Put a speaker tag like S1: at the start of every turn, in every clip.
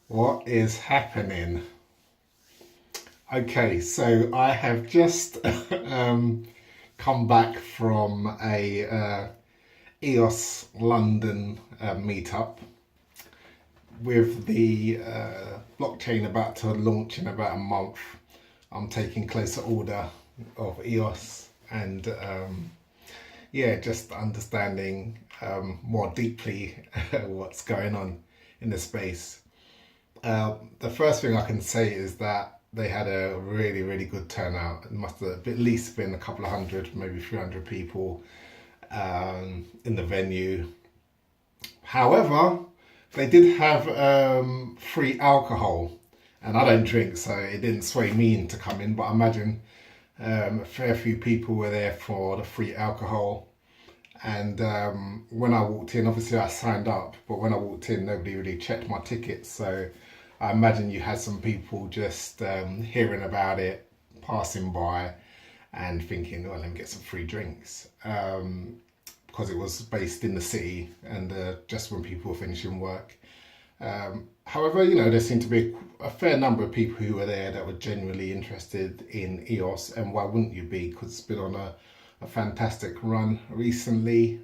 S1: What is happening? Okay, so I have just come back from a EOS London meetup with the blockchain about to launch in about a month. I'm taking closer order of EOS and yeah, just understanding more deeply what's going on in the space. The first thing I can say is that they had a really, really good turnout. It must have at least been a couple of hundred, maybe 300 people in the venue. However, they did have free alcohol, and I don't drink, so it didn't sway me into coming. But I imagine a fair few people were there for the free alcohol. And when I walked in, obviously I signed up, but when I walked in, nobody really checked my tickets. So I imagine you had some people just hearing about it, passing by, and thinking, "Well, let me get some free drinks," because it was based in the city and just when people were finishing work. However, there seemed to be a fair number of people who were there that were genuinely interested in EOS, and why wouldn't you be? Because it's been on a fantastic run recently.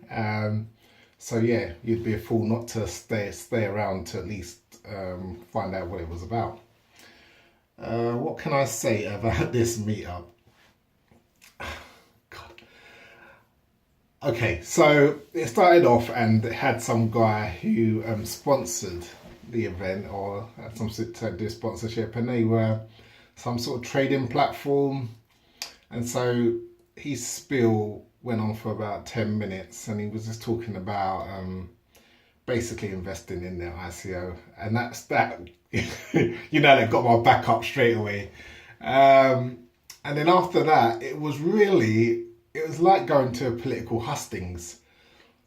S1: So yeah, you'd be a fool not to stay around to at least find out what it was about. What can I say about this meetup? God. Okay, so it started off and it had some guy who sponsored the event or had some sort of do sponsorship, and they were some sort of trading platform, and so his spiel went on for about 10 minutes and he was just talking about basically investing in their ICO, and that's that. That got my back up straight away. And then after that, it was like going to a political hustings,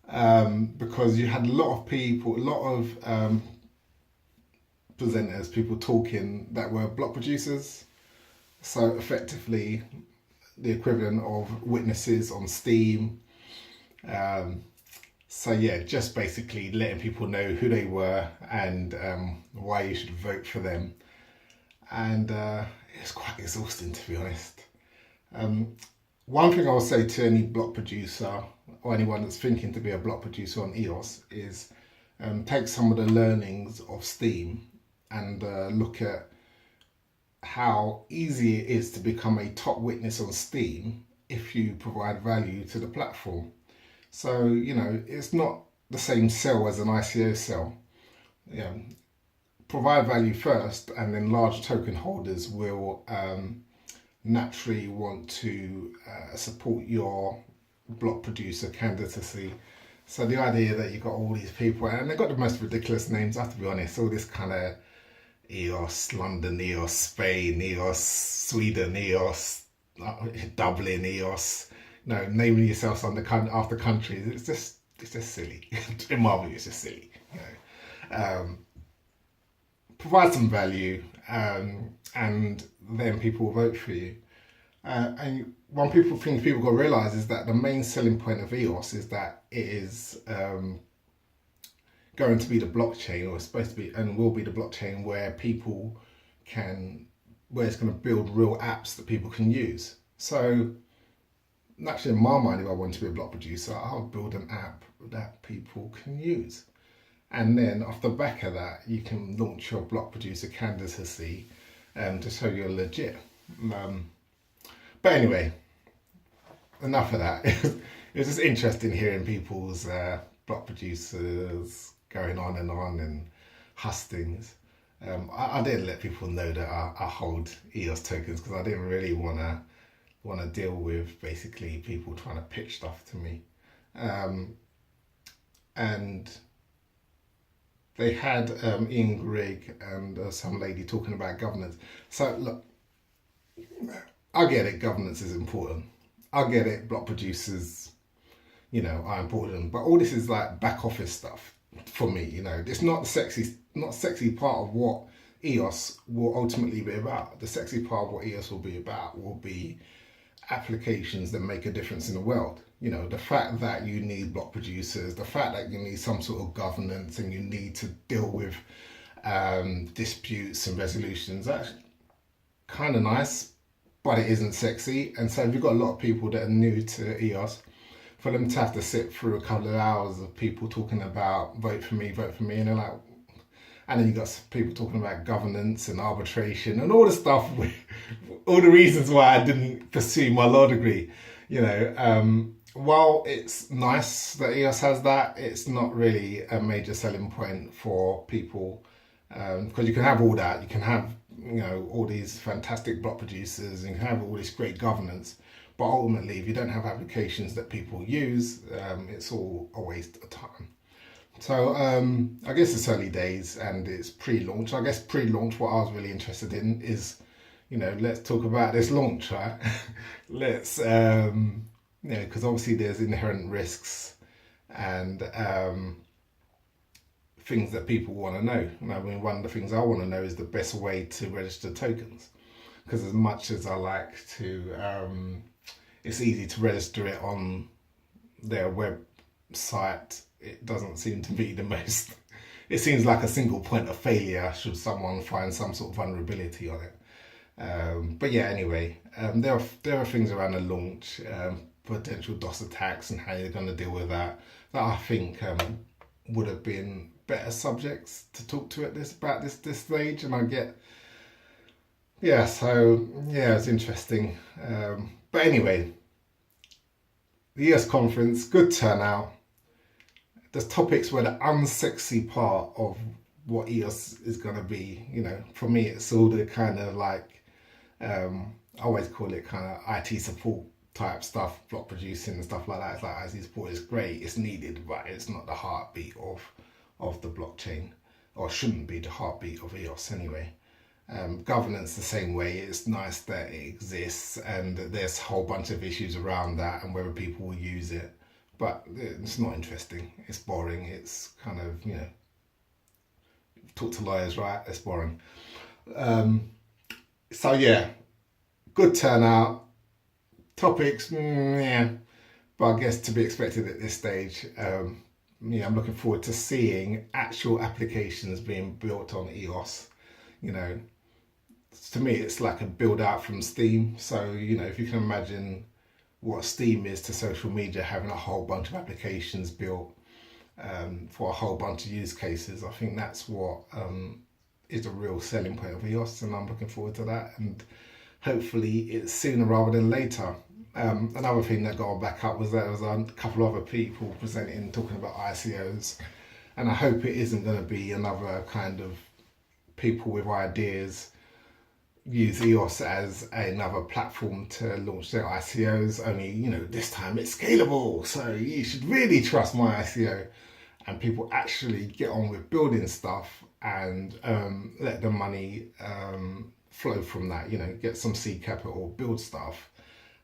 S1: because you had a lot of people, a lot of presenters, people talking that were block producers. So effectively, the equivalent of witnesses on Steam. So yeah, just basically letting people know who they were and why you should vote for them. And it's quite exhausting, to be honest. One thing I will say to any block producer or anyone that's thinking to be a block producer on EOS is take some of the learnings of Steam and look at how easy it is to become a top witness on Steam if you provide value to the platform. So, it's not the same sell as an ICO sell. Provide value first, and then large token holders will naturally want to support your block producer candidacy. So the idea that you've got all these people, and they've got the most ridiculous names, I have to be honest, all this kind of EOS London, EOS Spain, EOS Sweden, EOS Dublin, EOS. No, naming yourselves after countries. It's just silly. In my view, it's just silly. Provide some value, and then people will vote for you. And one thing people got to realise is that the main selling point of EOS is that it is going to be the blockchain, or it's supposed to be and will be the blockchain where it's going to build real apps that people can use. So naturally, in my mind, if I want to be a block producer, I'll build an app that people can use. And then off the back of that, you can launch your block producer candidacy to show you're legit. But anyway, enough of that. It was just interesting hearing people's block producers going on and hustings. I didn't let people know that I hold EOS tokens because I didn't really want to deal with basically people trying to pitch stuff to me. And they had Ian Grigg and some lady talking about governance. So look, I get it, governance is important. I get it, block producers, are important. But all this is like back office stuff for me. It's not the sexy part of what EOS will ultimately be about. The sexy part of what EOS will be about will be applications that make a difference in the world. The fact that you need block producers, the fact that you need some sort of governance and you need to deal with disputes and resolutions. That's kind of nice, but it isn't sexy. And so if you've got a lot of people that are new to EOS, for them to have to sit through a couple of hours of people talking about vote for me, and they're like, and then you got people talking about governance and arbitration and all the stuff, all the reasons why I didn't pursue my law degree. While it's nice that EOS has that, it's not really a major selling point for people, because you can have all that. You can have all these fantastic block producers, and you can have all this great governance, but ultimately, if you don't have applications that people use, it's all a waste of time. So I guess it's early days and it's pre-launch. I guess pre-launch, what I was really interested in is, let's talk about this launch, right? Let's, because obviously there's inherent risks and things that people want to know. I mean, one of the things I want to know is the best way to register tokens. Because as much as I like to, it's easy to register it on their website, it doesn't seem to be the most, it seems like a single point of failure should someone find some sort of vulnerability on it. But yeah, anyway, there are things around the launch, potential DOS attacks and how you're going to deal with that I think would have been better subjects to talk to about this stage. And I get, it's interesting. But anyway, the EOS conference, good turnout. The topics were the unsexy part of what EOS is going to be. For me, it's all the kind of like, I always call it kind of IT support type stuff, block producing and stuff like that. It's like IT support is great, it's needed, but it's not the heartbeat of the blockchain, or shouldn't be the heartbeat of EOS anyway. Governance the same way. It's nice that it exists, and there's a whole bunch of issues around that and whether people will use it. But it's not interesting. It's boring. It's kind of, talk to lawyers, right? It's boring. So yeah, good turnout. Topics, but I guess to be expected at this stage. I'm looking forward to seeing actual applications being built on EOS. To me, it's like a build out from Steam. So, if you can imagine what Steam is to social media, having a whole bunch of applications built for a whole bunch of use cases, I think that's what is a real selling point of EOS, and I'm looking forward to that. And hopefully it's sooner rather than later. Another thing that got back up was there was a couple of other people presenting, talking about ICOs, and I hope it isn't going to be another kind of people with ideas use EOS as another platform to launch their ICOs, only, this time it's scalable, so you should really trust my ICO. And people actually get on with building stuff and let the money flow from that, get some seed capital, build stuff,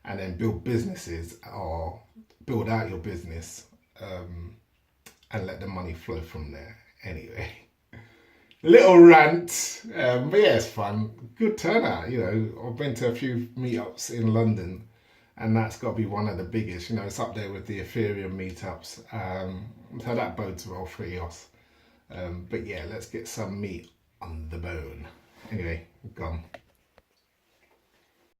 S1: and then build businesses or build out your business and let the money flow from there. Anyway. Little rant, but yeah, it's fun. Good turnout, I've been to a few meetups in London, and that's got to be one of the biggest. It's up there with the Ethereum meetups, so that bodes well for EOS. But yeah, let's get some meat on the bone. Anyway, gone.